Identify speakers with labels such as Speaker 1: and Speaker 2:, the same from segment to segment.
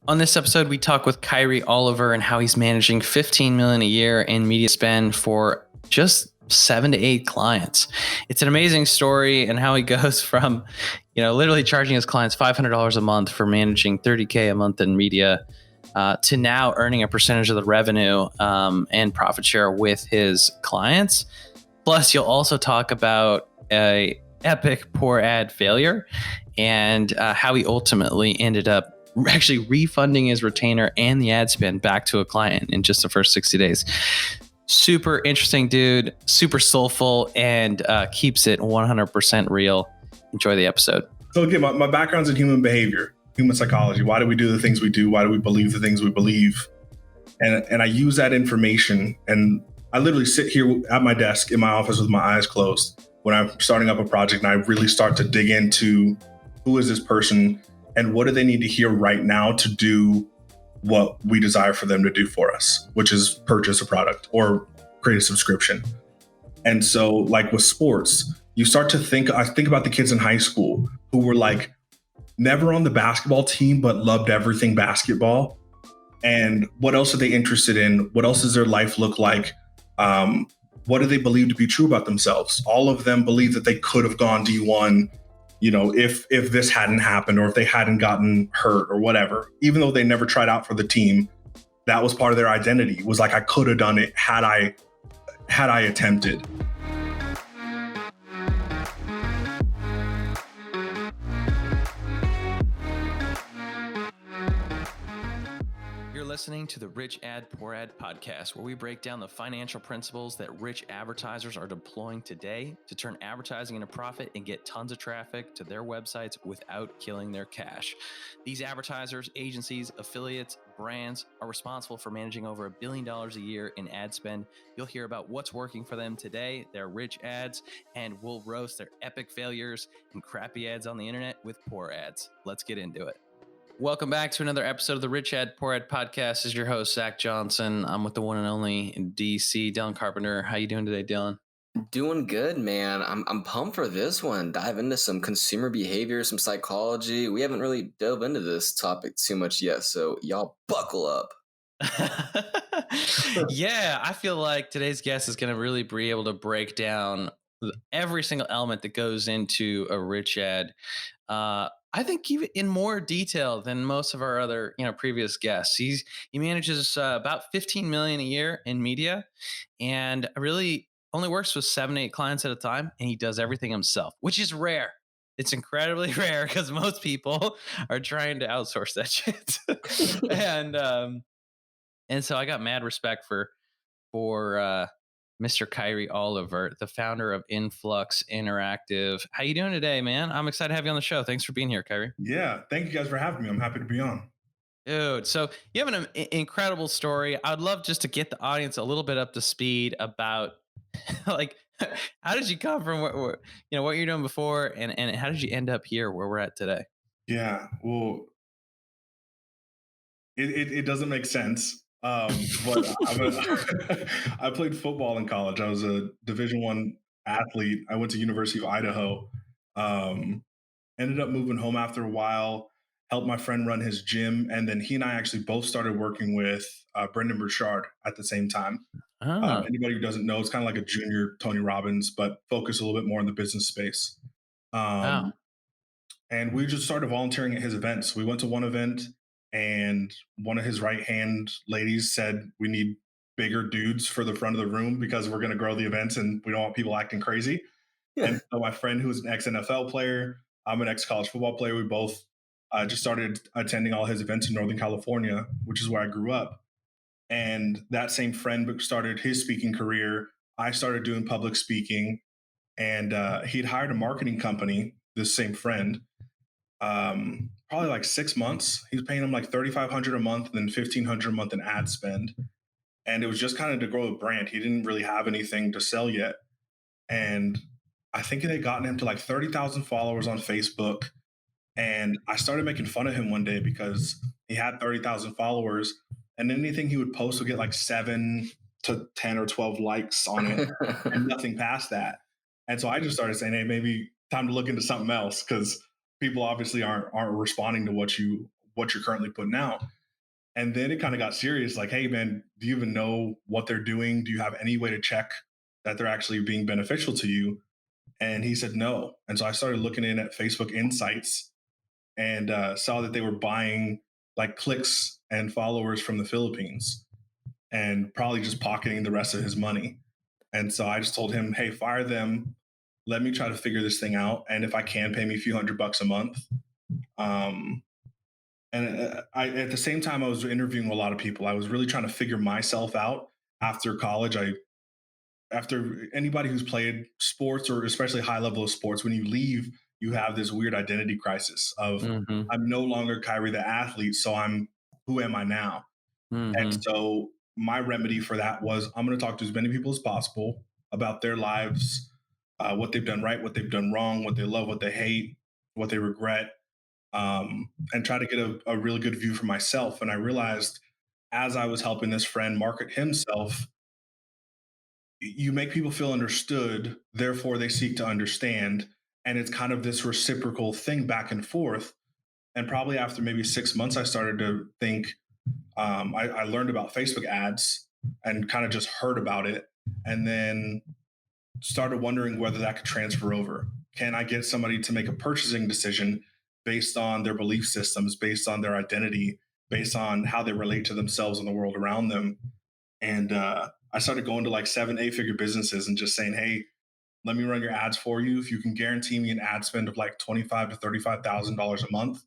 Speaker 1: On this episode, we talk with Kyree Oliver and how he's managing $15 million a year in media spend for just 7 to 8 clients. It's an amazing story, and how he goes from, literally charging his clients $500 a month for managing $30K a month in media, to now earning a percentage of the revenue and profit share with his clients. Plus, you'll also talk about a epic poor ad failure and how he ultimately ended up actually refunding his retainer and the ad spend back to a client in just the first 60 days. Super interesting dude, super soulful, and keeps it 100% real. Enjoy the episode.
Speaker 2: So again, my background's in human behavior, human psychology. Why do we do the things we do? Why do we believe the things we believe? And I use that information, and I literally sit here at my desk in my office with my eyes closed when I'm starting up a project, and I really start to dig into who is this person and what do they need to hear right now to do what we desire for them to do for us, which is purchase a product or create a subscription. And so, like with sports, you start to I think about the kids in high school who were like never on the basketball team, but loved everything basketball. And what else are they interested in? What else does their life look like? What do they believe to be true about themselves? All of them believe that they could have gone D1, if this hadn't happened, or if they hadn't gotten hurt or whatever. Even though they never tried out for the team, that was part of their identity. It was like, I could have done it had I attempted.
Speaker 1: Listening to the Rich Ad Poor Ad podcast, where we break down the financial principles that rich advertisers are deploying today to turn advertising into profit and get tons of traffic to their websites without killing their cash. These advertisers, agencies, affiliates, brands are responsible for managing over $1 billion a year in ad spend. You'll hear about what's working for them today, their rich ads, and we'll roast their epic failures and crappy ads on the internet with poor ads. Let's get into it. Welcome back to another episode of the Rich Ad Poor Ad podcast. This is your host, Zach Johnson. I'm with the one and only DC, Dylan Carpenter. How you doing today, Dylan?
Speaker 3: Doing good, man. I'm pumped for this one. Dive into some consumer behavior, some psychology. We haven't really dove into this topic too much yet, so y'all buckle up.
Speaker 1: Yeah, I feel like today's guest is going to really be able to break down every single element that goes into a rich ad. I think even in more detail than most of our other, previous guests. He manages about 15 million a year in media, and really only works with 7 to 8 clients at a time, and he does everything himself, which is rare. It's incredibly rare because most people are trying to outsource that shit. and so I got mad respect for Mr. Kyree Oliver, the founder of Influkz Interactive. How you doing today, man? I'm excited to have you on the show. Thanks for being here, Kyree.
Speaker 2: Yeah, thank you guys for having me. I'm happy to be on.
Speaker 1: Dude, so you have an incredible story. I'd love just to get the audience a little bit up to speed about like how did you come from what you're doing before, and how did you end up here where we're at today?
Speaker 2: Yeah, well, it doesn't make sense. But I played football in college. I was a Division I athlete. I went to University of Idaho. Ended up moving home after a while. Helped my friend run his gym, and then he and I actually both started working with Brendan Burchard at the same time. Anybody who doesn't know, it's kind of like a junior Tony Robbins, but focus a little bit more in the business space. And we just started volunteering at his events. We went to one event, and one of his right-hand ladies said, we need bigger dudes for the front of the room because we're going to grow the events and we don't want people acting crazy. Yeah. And so my friend, who's an ex-NFL player, I'm an ex-college football player, we both just started attending all his events in Northern California, which is where I grew up. And that same friend started his speaking career. I started doing public speaking, and he'd hired a marketing company, this same friend, probably like 6 months. He was paying him like $3,500 a month and then $1,500 a month in ad spend. And it was just kind of to grow a brand. He didn't really have anything to sell yet. And I think it had gotten him to like 30,000 followers on Facebook. And I started making fun of him one day because he had 30,000 followers, and anything he would post would get like 7 to 10 or 12 likes on it and nothing past that. And so I just started saying, hey, maybe time to look into something else, because people obviously aren't responding to what you what you're currently putting out. And then it kind of got serious, like, hey man, do you even know what they're doing? Do you have any way to check that they're actually being beneficial to you? And he said no. And so I started looking in at Facebook Insights and saw that they were buying like clicks and followers from the Philippines and probably just pocketing the rest of his money. And so I just told him, hey, fire them. Let me try to figure this thing out. And if I can, pay me a few $100 a month. Um, and at the same time, I was interviewing a lot of people. I was really trying to figure myself out after college. After anybody who's played sports or especially high level of sports, when you leave, you have this weird identity crisis of I'm no longer Kyree the athlete, so who am I now? And so my remedy for that was I'm going to talk to as many people as possible about their lives, what they've done right, what they've done wrong, what they love, what they hate, what they regret, and try to get a really good view for myself. And I realized as I was helping this friend market himself, you make people feel understood, therefore they seek to understand. And it's kind of this reciprocal thing back and forth. And probably after maybe 6 months, I started to think, I learned about Facebook ads and kind of just heard about it. And then started wondering whether that could transfer over. Can I get somebody to make a purchasing decision based on their belief systems, based on their identity, based on how they relate to themselves and the world around them? And I started going to like 7-8 figure businesses and just saying, hey, let me run your ads for you. If you can guarantee me an ad spend of like $25,000 to $35,000 a month,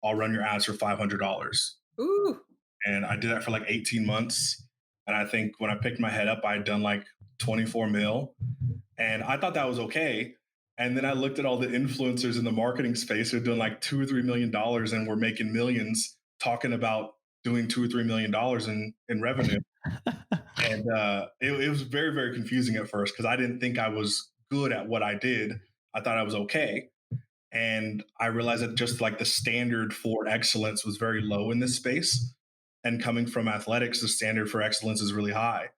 Speaker 2: I'll run your ads for $500.
Speaker 3: Ooh.
Speaker 2: And I did that for like 18 months. And I think when I picked my head up, I had done like 24 mil. And I thought that was okay. And then I looked at all the influencers in the marketing space who are doing like $2 or $3 million and were making millions talking about doing $2 or $3 million in revenue. And it was very, very confusing at first because I didn't think I was good at what I did. I thought I was okay. And I realized that just like the standard for excellence was very low in this space. And coming from athletics, the standard for excellence is really high.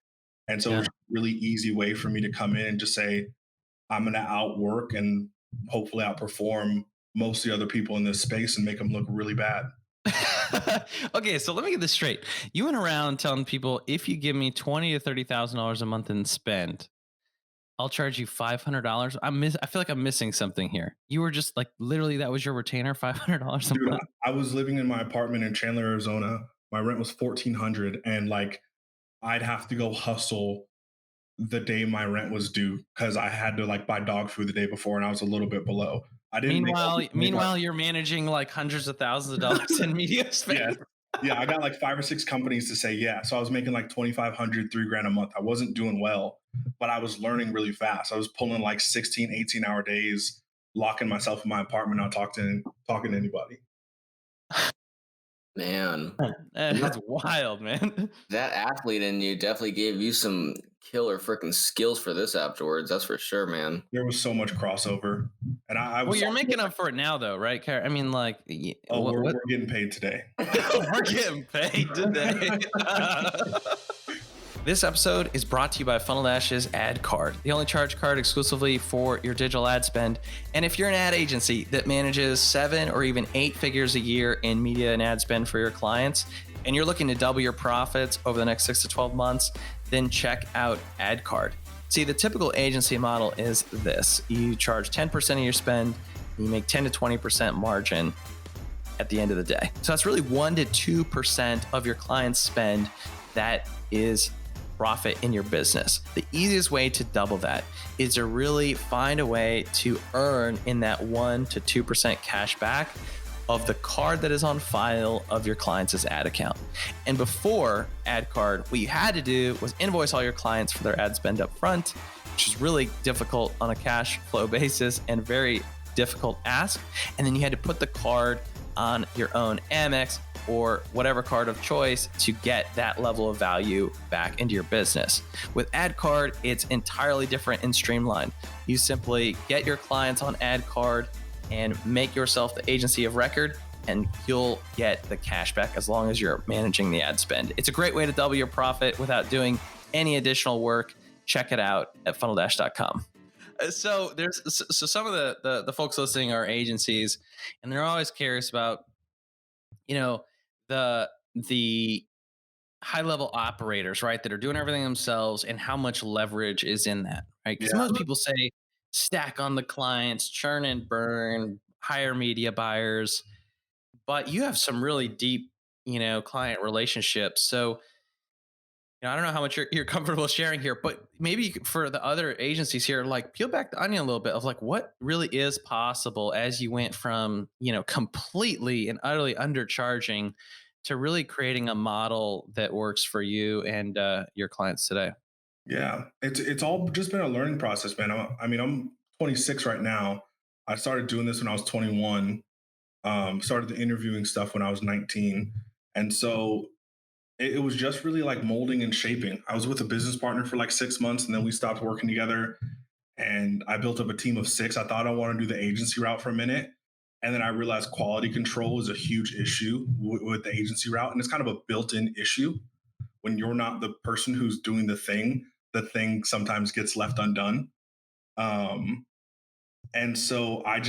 Speaker 2: And so it was a really easy way for me to come in and just say, I'm going to outwork and hopefully outperform most of the other people in this space and make them look really bad.
Speaker 1: Okay, so let me get this straight. You went around telling people, if you give me $20,000 to $30,000 a month in spend, I'll charge you $500. I feel like I'm missing something here. You were just like, literally, that was your retainer, $500 a month.
Speaker 2: I was living in my apartment in Chandler, Arizona. My rent was $1,400, and like I'd have to go hustle the day my rent was due because I had to like buy dog food the day before, and I was a little bit below. I didn't.
Speaker 1: Meanwhile, you're managing like hundreds of thousands of dollars in media spend.
Speaker 2: Yeah, I got like 5 or 6 companies to say yeah. So I was making like $2,500, $3,000 a month. I wasn't doing well, but I was learning really fast. I was pulling like 16, 18-hour days, locking myself in my apartment, not talking to anybody.
Speaker 3: Man,
Speaker 1: that's wild, man.
Speaker 3: That athlete in you definitely gave you some killer freaking skills for this afterwards. That's for sure, man.
Speaker 2: There was so much crossover, and I was.
Speaker 1: Well, you're making up for it now, though, right, Kara? I mean, like,
Speaker 2: we're getting paid today.
Speaker 1: We're getting paid today. This episode is brought to you by Funnel Dash's Ad Card, the only charge card exclusively for your digital ad spend. And if you're an ad agency that manages 7 or even 8 figures a year in media and ad spend for your clients, and you're looking to double your profits over the next 6 to 12 months, then check out Ad Card. See, the typical agency model is this. You charge 10% of your spend, you make 10 to 20% margin at the end of the day. So that's really 1 to 2% of your client's spend that is profit in your business. The easiest way to double that is to really find a way to earn in that 1 to 2% cash back of the card that is on file of your client's ad account. And before Ad Card, what you had to do was invoice all your clients for their ad spend up front, which is really difficult on a cash flow basis and very difficult ask. And then you had to put the card on your own Amex or whatever card of choice to get that level of value back into your business. With Ad Card, it's entirely different and streamlined. You simply get your clients on Ad Card and make yourself the agency of record, and you'll get the cash back as long as you're managing the ad spend. It's a great way to double your profit without doing any additional work. Check it out at funneldash.com. So some of the folks listening are agencies, and they're always curious about you know, the high level operators, right, that are doing everything themselves and how much leverage is in that, right? Because
Speaker 2: Yeah.
Speaker 1: most people say stack on the clients, churn and burn, hire media buyers, but you have some really deep, client relationships. So, I don't know how much you're comfortable sharing here, but maybe for the other agencies here, like peel back the onion a little bit of like what really is possible as you went from, completely and utterly undercharging to really creating a model that works for you and your clients today.
Speaker 2: Yeah, it's all just been a learning process, man. I'm 26 right now. I started doing this when I was 21. Started the interviewing stuff when I was 19, and so it was just really like molding and shaping. I was with a business partner for like 6 months, and then we stopped working together. And I built up a team of six. I thought I wanted to do the agency route for a minute, and then I realized quality control is a huge issue with the agency route, and it's kind of a built-in issue when you're not the person who's doing the thing sometimes gets left undone. Um, and so I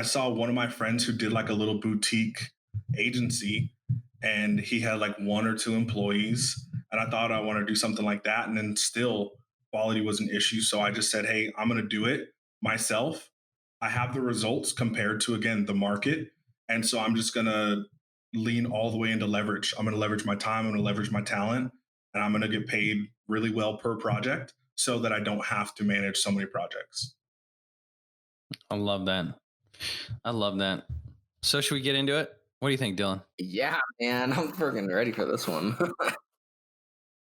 Speaker 2: saw one of my friends who did like a little boutique agency, and he had like one or two employees, and I thought I want to do something like that, and then still quality was an issue. So I just said, hey, I'm going to do it myself. I have the results compared to, again, the market, and so I'm just going to lean all the way into leverage. I'm going to leverage my time, I'm going to leverage my talent, and I'm going to get paid really well per project so that I don't have to manage so many projects.
Speaker 1: I love that. I love that. So should we get into it? What do you think, Dylan?
Speaker 3: Yeah, man, I'm freaking ready for this one.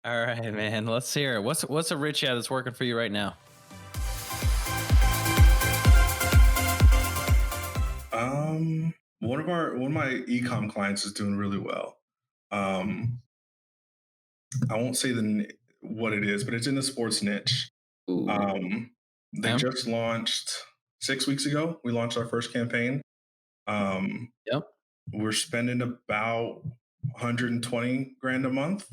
Speaker 1: All right, man. Let's hear it. What's a rich ad that's working for you right now?
Speaker 2: One of my ecom clients is doing really well. Um, I won't say what it is, but it's in the sports niche.
Speaker 3: Ooh,
Speaker 2: Um, they
Speaker 1: Yeah.
Speaker 2: just launched 6 weeks ago. We launched our first campaign. Um,
Speaker 1: Yep.
Speaker 2: we're spending about 120 grand a month,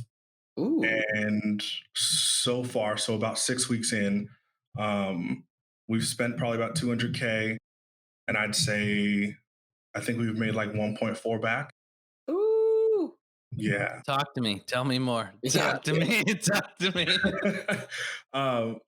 Speaker 3: ooh,
Speaker 2: and so far, so about 6 weeks in, um, we've spent probably about 200K, and I think we've made like 1.4 back.
Speaker 3: ooh.
Speaker 2: Yeah.
Speaker 1: Talk to me. Tell me more.
Speaker 3: Yeah,
Speaker 1: Talk to me. Talk to me.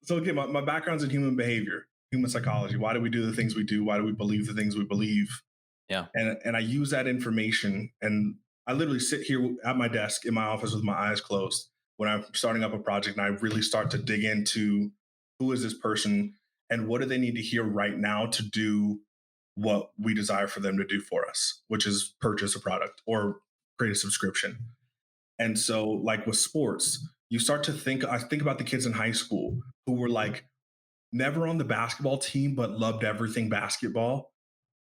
Speaker 2: So again, my background's in human behavior, human psychology. Why do we do the things we do? Why do we believe the things we believe?
Speaker 1: Yeah.
Speaker 2: And I use that information, and I literally sit here at my desk in my office with my eyes closed when I'm starting up a project, and I really start to dig into who is this person and what do they need to hear right now to do what we desire for them to do for us, which is purchase a product or create a subscription. And so, like with sports, I think about the kids in high school who were like never on the basketball team, but loved everything basketball.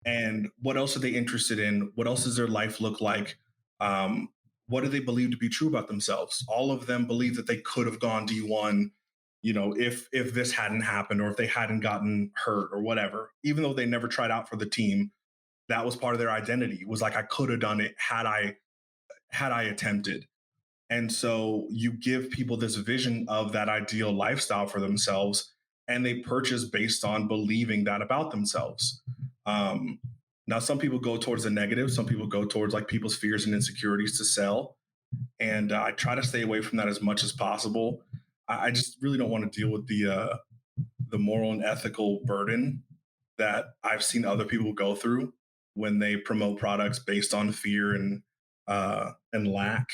Speaker 2: And what else are they interested in? What else does their life look like? Um, what do they believe to be true about themselves? All of them believe that they could have gone D1, if this hadn't happened or if they hadn't gotten hurt or whatever. Even though they never tried out for the team, that was part of their identity. It was like I could have done it had I attempted. And so you give people this vision of that ideal lifestyle for themselves, and they purchase based on believing that about themselves. Um, Now, some people go towards the negative. Some people go towards like people's fears and insecurities to sell. And I try to stay away from that as much as possible. I just really don't want to deal with the moral and ethical burden that I've seen other people go through when they promote products based on fear and lack,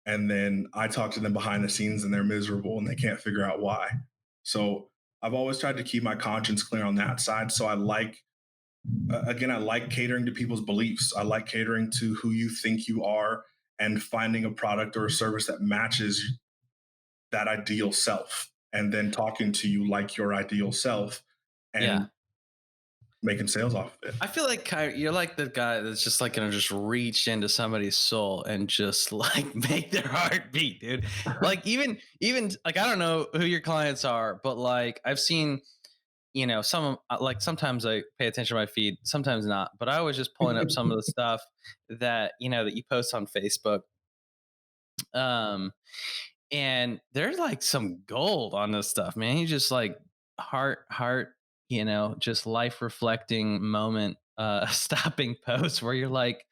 Speaker 2: and then I talk to them behind the scenes and they're miserable and they can't figure out why. So I've always tried to keep my conscience clear on that side. So I like catering to people's beliefs. I like catering to who you think you are and finding a product or a service that matches that ideal self and then talking to you like your ideal self
Speaker 1: Yeah.
Speaker 2: and making sales off of it.
Speaker 1: I feel like you're like the guy that's just like gonna just reach into somebody's soul and just like make their heart beat, dude. Like even like I don't know who your clients are, but like I've seen, some like sometimes I pay attention to my feed, sometimes not. But I was just pulling up some of the stuff that that you post on Facebook. Um, and there's like some gold on this stuff, man. You just like heart, just life reflecting moment, stopping posts where you're like,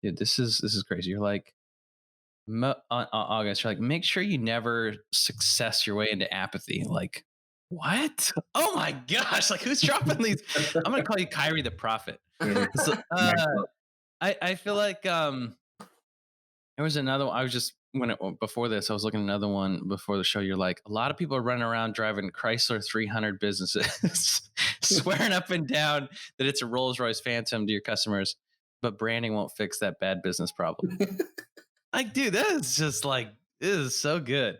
Speaker 1: dude, this is crazy. You're like, August, you're like, make sure you never success your way into apathy. Like, what? Oh my gosh! Like, who's dropping these? I'm gonna call you Kyree the Prophet. So, I feel like there was another one. I was just before this, I was looking at another one before the show. You're like, a lot of people are running around driving Chrysler 300 businesses, swearing up and down that it's a Rolls Royce Phantom to your customers, but branding won't fix that bad business problem. Like, dude, that is just like, it is so good.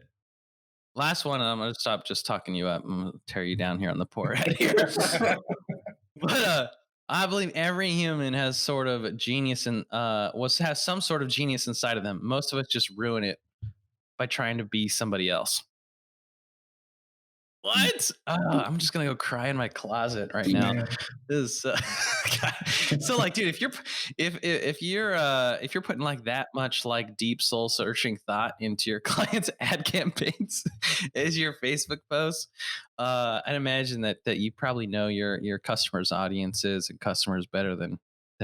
Speaker 1: Last one, and I'm gonna stop just talking you up. I'm gonna tear you down here on the poor head here. But I believe every human has sort of genius and has some sort of genius inside of them. Most of us just ruin it by trying to be somebody else. What? I'm just gonna go cry in my closet right now. This so like, dude, if you're putting like that much like deep soul searching thought into your clients' ad campaigns as your Facebook posts, I'd imagine that you probably know your customers' audiences and customers better than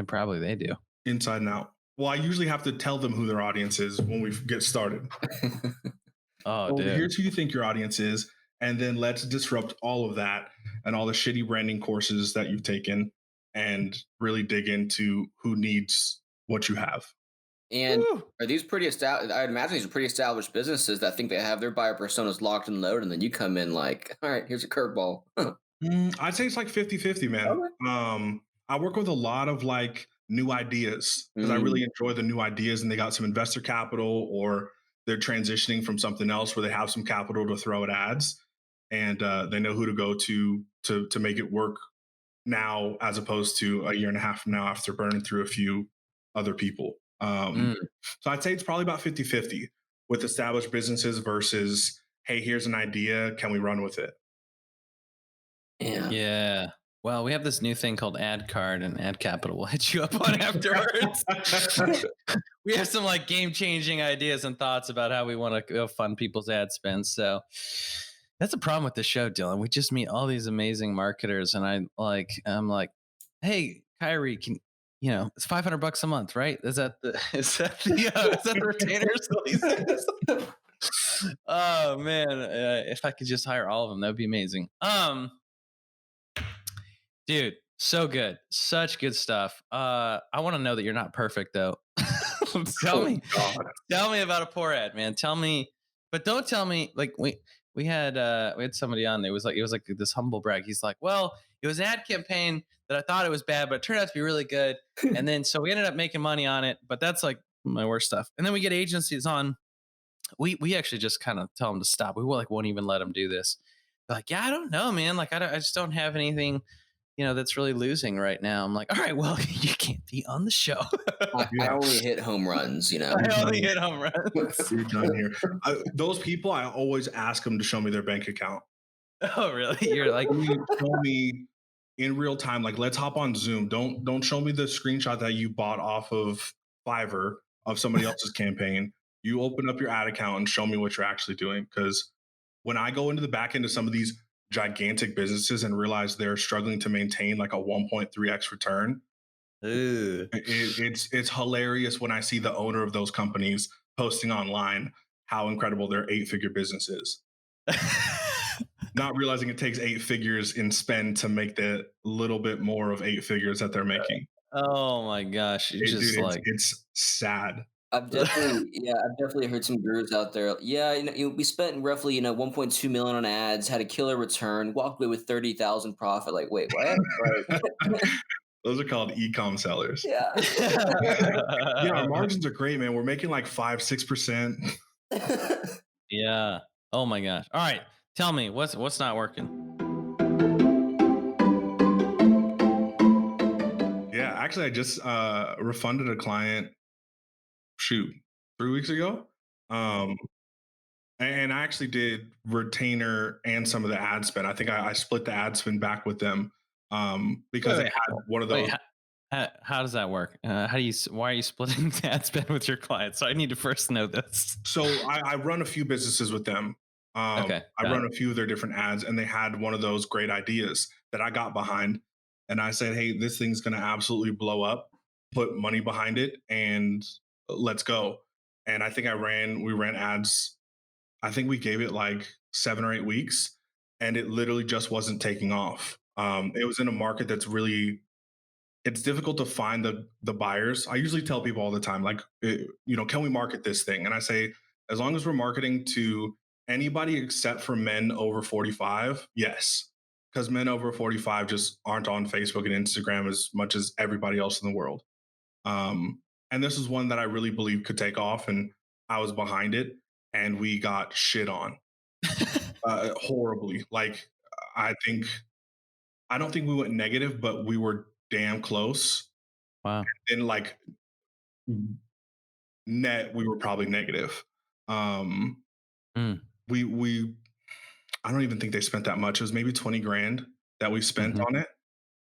Speaker 1: probably they do.
Speaker 2: Inside and out. Well, I usually have to tell them who their audience is when we get started.
Speaker 1: Oh,
Speaker 2: Well,
Speaker 1: dude.
Speaker 2: here's who you think your audience is, and then let's disrupt all of that and all the shitty branding courses that you've taken and really dig into who needs what you have.
Speaker 3: And
Speaker 1: Woo.
Speaker 3: are these pretty established? I'd imagine these are pretty established businesses that think they have their buyer personas locked and loaded, and then you come in like, all right, here's a curveball.
Speaker 2: I'd say it's like 50-50, man.
Speaker 3: Okay.
Speaker 2: I work with a lot of like new ideas because I really enjoy the new ideas and they got some investor capital or they're transitioning from something else where they have some capital to throw at ads and they know who to go to make it work now as opposed to a year and a half from now after burning through a few other people. So I'd say it's probably about 50-50 with established businesses versus, hey, here's an idea. Can we run with it?
Speaker 3: Yeah.
Speaker 1: Yeah. Well, we have this new thing called Ad Card, and Ad Capital will hit you up on afterwards. We have some like game changing ideas and thoughts about how we want to fund people's ad spend. So that's a problem with the show, Dylan. We just meet all these amazing marketers, and I'm like, hey, Kyree, it's $500 a month, right? Is that the retainers? Oh man, if I could just hire all of them, that would be amazing. Dude, so good. Such good stuff. I want to know that you're not perfect though. Tell me.
Speaker 2: God.
Speaker 1: Tell me about a poor ad, man. Tell me, but don't tell me like we had somebody on there. It was like this humble brag. He's like, well, it was an ad campaign that I thought it was bad, but it turned out to be really good. And then so we ended up making money on it, but that's like my worst stuff. And then we get agencies on. We actually just kind of tell them to stop. We won't even let them do this. They're like, yeah, I don't know, man. Like I just don't have anything that's really losing right now. I'm like, all right, well, you can't be on the show.
Speaker 3: I only hit home runs,
Speaker 1: I only hit home runs.
Speaker 2: You're done here. Those people, I always ask them to show me their bank account.
Speaker 1: Oh, really? You're like,
Speaker 2: show me in real time. Like, let's hop on Zoom. Don't show me the screenshot that you bought off of Fiverr of somebody else's campaign. You open up your ad account and show me what you're actually doing. Because when I go into the back end of some of these gigantic businesses and realize they're struggling to maintain like a 1.3x return. It's hilarious when I see the owner of those companies posting online how incredible their 8-figure business is. Not realizing it takes 8 figures in spend to make the little bit more of 8 figures that they're making.
Speaker 1: Oh my gosh.
Speaker 2: It's sad.
Speaker 3: I've definitely heard some gurus out there. Yeah, we spent roughly 1.2 million on ads, had a killer return, walked away with 30,000 profit. Like, wait, what?
Speaker 2: Those are called e-com sellers.
Speaker 3: Yeah.
Speaker 2: Yeah, our margins are great, man. We're making like 5-6%.
Speaker 1: Yeah. Oh my gosh. All right. Tell me what's not working.
Speaker 2: Yeah, actually, I just refunded a client. 3 weeks ago. And I actually did retainer and some of the ad spend. I think I split the ad spend back with them because they had one of those.
Speaker 1: Wait, how does that work? Why are you splitting the ad spend with your clients? So I need to first know this.
Speaker 2: So I run a few businesses with them. I run a few of their different ads, and they had one of those great ideas that I got behind. And I said, hey, this thing's going to absolutely blow up. put money behind it and let's go. And I think we ran ads. I think we gave it like 7 or 8 weeks, and it literally just wasn't taking off. It was in a market that's really, it's difficult to find the buyers. I usually tell people all the time, like, can we market this thing? And I say, as long as we're marketing to anybody except for men over 45, yes, because men over 45 just aren't on Facebook and Instagram as much as everybody else in the world. Um, and this is one that I really believe could take off, and I was behind it, and we got shit on horribly. Like, I think I don't think we went negative, but we were damn close.
Speaker 1: Wow.
Speaker 2: And like net, we were probably negative. Um,
Speaker 1: Mm.
Speaker 2: we I don't even think they spent that much. It was maybe 20 grand that we spent
Speaker 1: Mm-hmm.
Speaker 2: on it.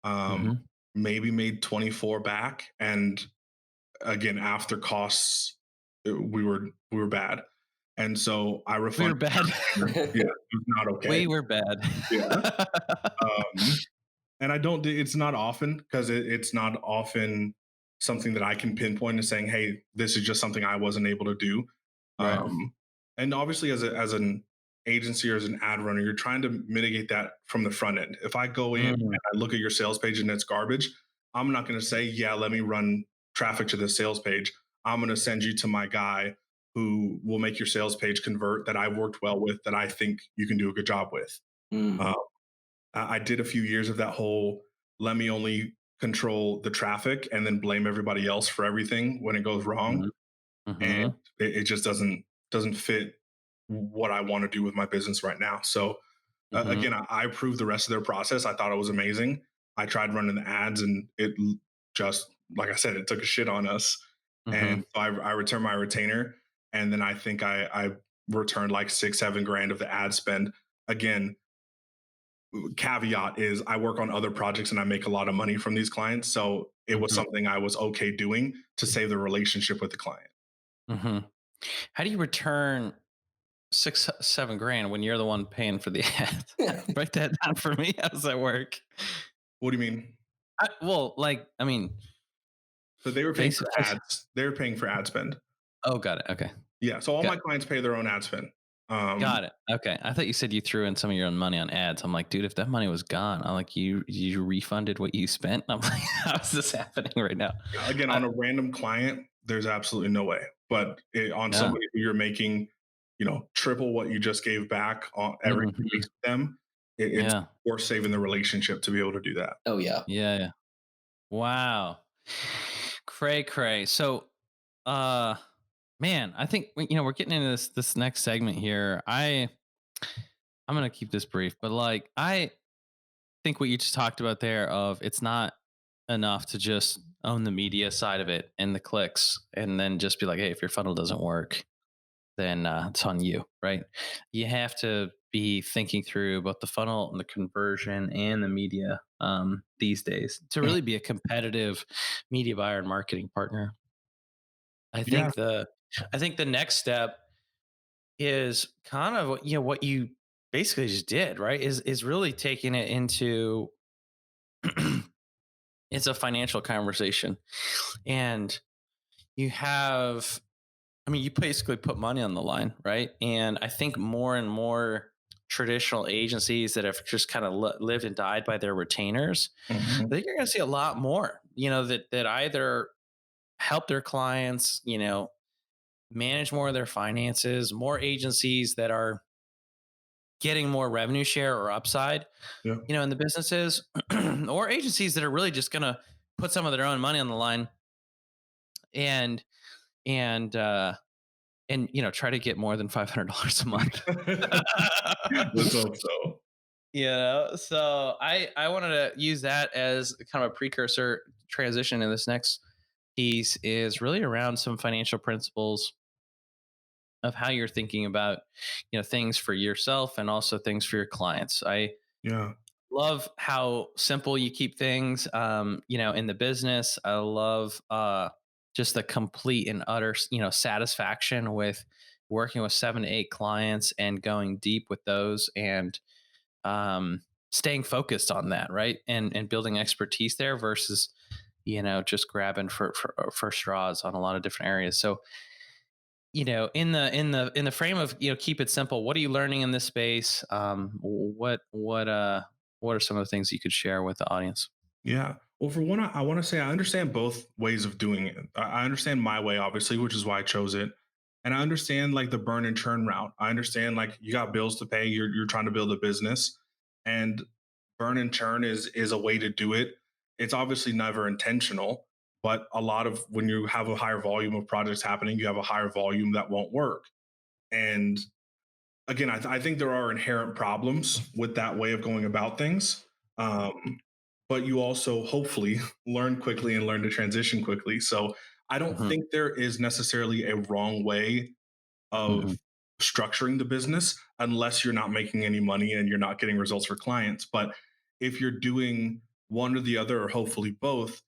Speaker 2: Um,
Speaker 1: Mm-hmm.
Speaker 2: maybe made 24 back, and again after costs, we were bad. And so I
Speaker 1: We were
Speaker 2: refunded.
Speaker 1: bad.
Speaker 2: Yeah, it was not okay.
Speaker 1: We were bad.
Speaker 2: Yeah. Um, and I don't. It's not often because it's not often something that I can pinpoint and saying, "Hey, this is just something I wasn't able to do."
Speaker 1: Right.
Speaker 2: And obviously, as an agency or as an ad runner, you're trying to mitigate that from the front end. If I go in and
Speaker 1: Mm.
Speaker 2: I look at your sales page and it's garbage, I'm not going to say, "Yeah, let me run traffic to this sales page." I'm going to send you to my guy who will make your sales page convert, that I've worked well with, that I think you can do a good job with.
Speaker 3: Mm.
Speaker 2: Uh, I did a few years of that whole, let me only control the traffic and then blame everybody else for everything when it goes wrong.
Speaker 1: Mhm.
Speaker 2: And
Speaker 1: Mhm.
Speaker 2: it just doesn't fit what I want to do with my business right now. So
Speaker 1: Mhm.
Speaker 2: again, I approved the rest of their process. I thought it was amazing. I tried running the ads, and just, like I said, it took a shit on us.
Speaker 1: Mhm.
Speaker 2: And so I returned my retainer, and then I think I returned like 6, 7 grand of the ad spend. Again, caveat is I work on other projects and I make a lot of money from these clients. So it was
Speaker 1: Mhm.
Speaker 2: something I was okay doing to save the relationship with the client.
Speaker 1: Mhm. How do you return 6, 7 grand when you're the one paying for the ads? Write that down for me. How does that work?
Speaker 2: What do you mean?
Speaker 1: I mean,
Speaker 2: So they were paying
Speaker 1: face to
Speaker 2: for
Speaker 1: face.
Speaker 2: ads. They were paying for ad spend.
Speaker 1: Oh, got it. Okay.
Speaker 2: Yeah. So all
Speaker 1: Got
Speaker 2: my clients pay their own ad spend. Um,
Speaker 1: got it. Okay. I thought you said you threw in some of your own money on ads. I'm like, dude, if that money was gone, I'm like, you refunded what you spent. I'm like, how's this happening right now?
Speaker 2: again,
Speaker 1: I,
Speaker 2: on a random client, there's absolutely no way. But on
Speaker 1: yeah.
Speaker 2: somebody who you're making, triple what you just gave back on every 2 weeks
Speaker 1: Mhm.
Speaker 2: with them, it's
Speaker 1: Yeah.
Speaker 2: worth saving the relationship to be able to do that.
Speaker 3: Oh yeah.
Speaker 1: Yeah. Yeah. Wow. Cray cray. So, uh, man, I think we're getting into this next segment here. I'm gonna keep this brief, but like I think what you just talked about there of it's not enough to just own the media side of it and the clicks and then just be like, hey, if your funnel doesn't work, then it's on you, right? You have to be thinking through both the funnel and the conversion and the media these days to
Speaker 2: Mhm.
Speaker 1: really be a competitive media buyer and marketing partner. I
Speaker 2: Yeah.
Speaker 1: think the I think the next step is kind of what you basically just did, right? Is really taking it into it's a financial conversation. And you have I mean, you basically put money on the line, right? And I think more and more traditional agencies that have just kind of lived and died by their retainers, I
Speaker 2: Mhm.
Speaker 1: think you're going to see a lot more, that either help their clients, manage more of their finances, more agencies that are getting more revenue share or upside,
Speaker 2: Yeah.
Speaker 1: in the businesses, or agencies that are really just going to put some of their own money on the line and and try to get more than $500 a month.
Speaker 2: Let's hope so.
Speaker 1: So I wanted to use that as kind of a precursor transition in this next piece is really around some financial principles of how you're thinking about things for yourself and also things for your clients. I
Speaker 2: Yeah.
Speaker 1: love how simple you keep things in the business. I love just the complete and utter satisfaction with working with 7 to 8 clients and going deep with those and um staying focused on that, right? And building expertise there versus just grabbing for straws on a lot of different areas. So, in the frame of, keep it simple, what are you learning in this space? What are some of the things you could share with the audience?
Speaker 2: Yeah. Well, for one, I want to say I understand both ways of doing it. I understand my way, obviously, which is why I chose it. And I understand like the burn and churn route. I understand like you got bills to pay, you're trying to build a business. And burn and churn is a way to do it. It's obviously never intentional, but a lot of when you have a higher volume of projects happening, you have a higher volume that won't work. And again, I think there are inherent problems with that way of going about things. But you also hopefully learn quickly and learn to transition quickly. So I don't
Speaker 1: Hmm.
Speaker 2: think there is necessarily a wrong way of
Speaker 1: Hmm.
Speaker 2: structuring the business unless you're not making any money and you're not getting results for clients. But if you're doing one or the other, or hopefully both,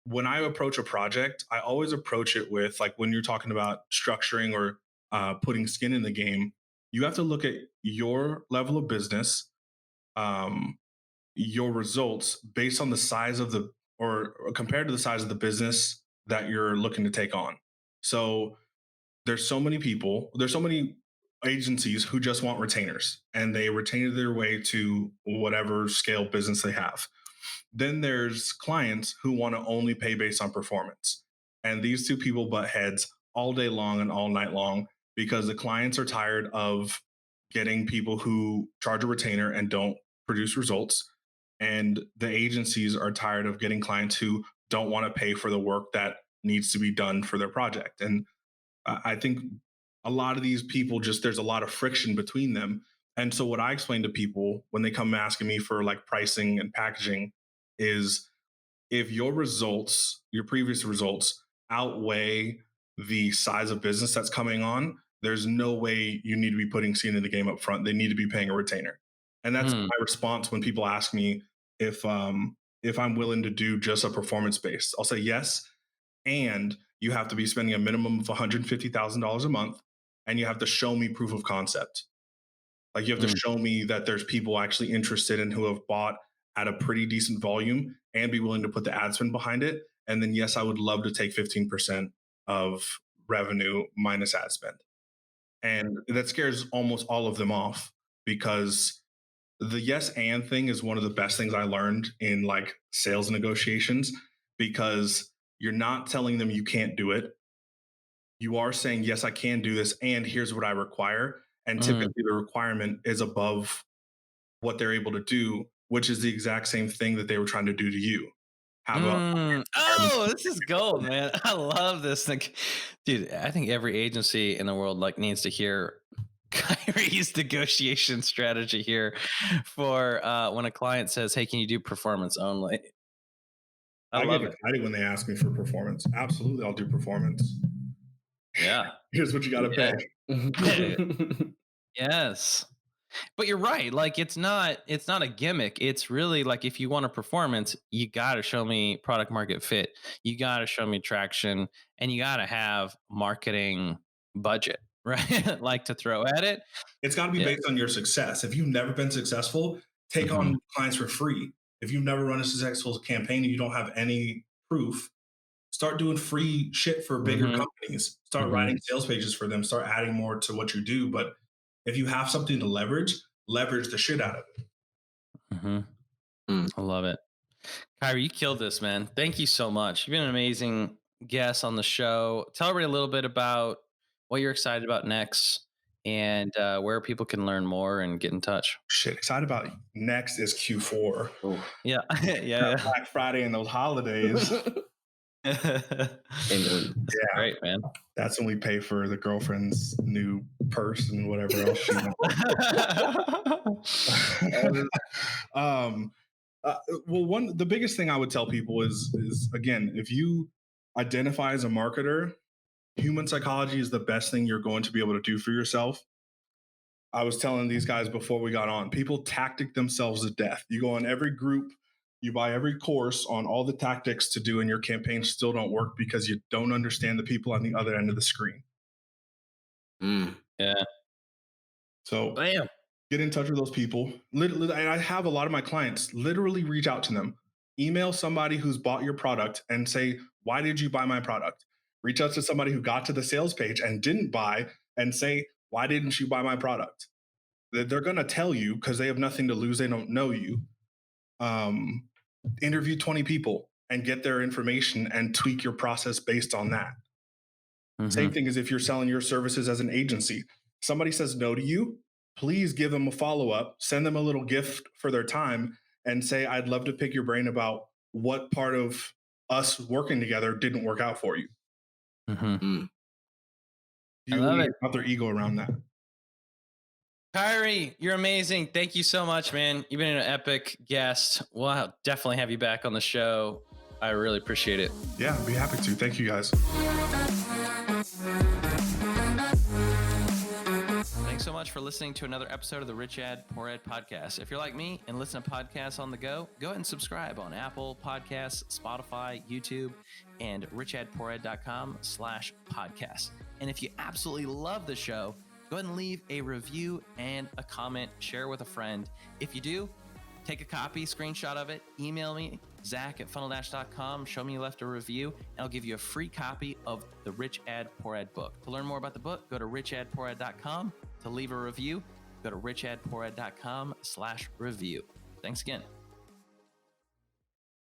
Speaker 2: when I approach a project, I always approach it with like when you're talking about structuring or putting skin in the game, you have to look at your level of business, um, your results based on the size of the or compared to the size of the business that you're looking to take on. So there's so many agencies who just want retainers and they retain their way to whatever scale business they have. Then there's clients who want to only pay based on performance. And these two people butt heads all day long and all night long because the clients are tired of getting people who charge a retainer and don't produce results. And the agencies are tired of getting clients who don't want to pay for the work that needs to be done for their project. And I think a lot of these people just there's a lot of friction between them. And so what I explain to people when they come asking me for like pricing and packaging is if your results, your previous results outweigh the size of business that's coming on, there's no way you need to be putting skin in the game up front. They need to be paying a retainer. And that's
Speaker 1: Mm.
Speaker 2: my response when people ask me if I'm willing to do just a performance based. I'll say yes, and you have to be spending a minimum of $150,000 a month, and you have to show me proof of concept. Like you have to
Speaker 1: Mm.
Speaker 2: show me that there's people actually interested and who have bought at a pretty decent volume and be willing to put the ad spend behind it. And then yes, I would love to take 15% of revenue minus ad spend. And that scares almost all of them off because the yes and thing is one of the best things I learned in like sales negotiations because you're not telling them you can't do it. You are saying, yes, I can do this, and here's what I require. And
Speaker 1: Mm.
Speaker 2: typically the requirement is above what they're able to do, which is the exact same thing that they were trying to do to you. Have a requirement.
Speaker 1: Oh, this is gold, man. I love this. Like, dude, I think every agency in the world like needs to hear Kyrie's negotiation strategy here for when a client says, "Hey, can you do performance only?" I
Speaker 2: I get
Speaker 1: love it.
Speaker 2: excited when they ask me for performance. Absolutely, I'll do performance.
Speaker 1: Yeah.
Speaker 2: Here's what you got to
Speaker 1: Yeah.
Speaker 2: pay.
Speaker 1: Yes. But you're right. Like it's not a gimmick. It's really like if you want a performance, you got to show me product market fit. You got to show me traction and you got to have marketing budget, right? Like to throw at it.
Speaker 2: It's got to be
Speaker 1: Yeah.
Speaker 2: based on your success. If you've never been successful, take
Speaker 1: Hmm.
Speaker 2: on clients for free. If you've never run a successful campaign and you don't have any proof, start doing free shit for bigger
Speaker 1: Hmm.
Speaker 2: companies. Start
Speaker 1: Hmm.
Speaker 2: writing sales pages for them. Start adding more to what you do. But if you have something to leverage, leverage the shit out of it.
Speaker 1: Hmm.
Speaker 3: Mm.
Speaker 1: I love it. Kyrie, you killed this, man. Thank you so much. You've been an amazing guest on the show. Tell everybody a little bit about what you're excited about next and where people can learn more and get in touch.
Speaker 2: Shit, excited about next is Q4.
Speaker 3: Ooh.
Speaker 1: Yeah.
Speaker 2: Got
Speaker 1: Yeah.
Speaker 2: Black Friday and those holidays.
Speaker 1: Yeah.
Speaker 3: Amen.
Speaker 1: This is
Speaker 2: Yeah,
Speaker 1: great, man.
Speaker 2: that's when we pay for the girlfriend's new purse and whatever else she wants. um, well, the biggest thing I would tell people is again, if you identify as a marketer, human psychology is the best thing you're going to be able to do for yourself. I was telling these guys before we got on, people tactic themselves to death. You go on every group, you buy every course on all the tactics to do, and your campaigns still don't work because you don't understand the people on the other end of the screen.
Speaker 3: Mm.
Speaker 1: Yeah.
Speaker 2: So
Speaker 1: Bam.
Speaker 2: get in touch with those people. Literally, and I have a lot of my clients literally reach out to them. email somebody who's bought your product and say, why did you buy my product? Reach out to somebody who got to the sales page and didn't buy and say, why didn't you buy my product? They're going to tell you because they have nothing to lose. They don't know you. Interview 20 people and get their information and tweak your process based on that. Same thing as if you're selling your services as an agency. Somebody says no to you, please give them a follow-up, send them a little gift for their time, and say, I'd love to pick your brain about what part of us working together didn't work out for you.
Speaker 1: I
Speaker 2: You
Speaker 1: love
Speaker 2: want
Speaker 1: it.
Speaker 2: to put their ego around that.
Speaker 1: Kyree, you're amazing. Thank you so much, man. You've been an epic guest. We'll definitely have you back on the show. I really appreciate it.
Speaker 2: Yeah, I'd be happy to. Thank you, guys.
Speaker 1: Thanks so much for listening to another episode of the Rich Dad Poor Dad podcast. If you're like me and listen to podcasts on the go ahead and subscribe on Apple Podcasts, Spotify, YouTube, and richdadpoorhead.com/podcast. And if you absolutely love the show, go ahead and leave a review and a comment, share with a friend. If you do, take a copy, screenshot of it, email me, Zach@funneldash.com, show me you left a review, and I'll give you a free copy of the Rich Dad Poor Dad book. To learn more about the book, go to richdadpoorhead.com. To leave a review, go to richdadpoorhead.com/review. Thanks again.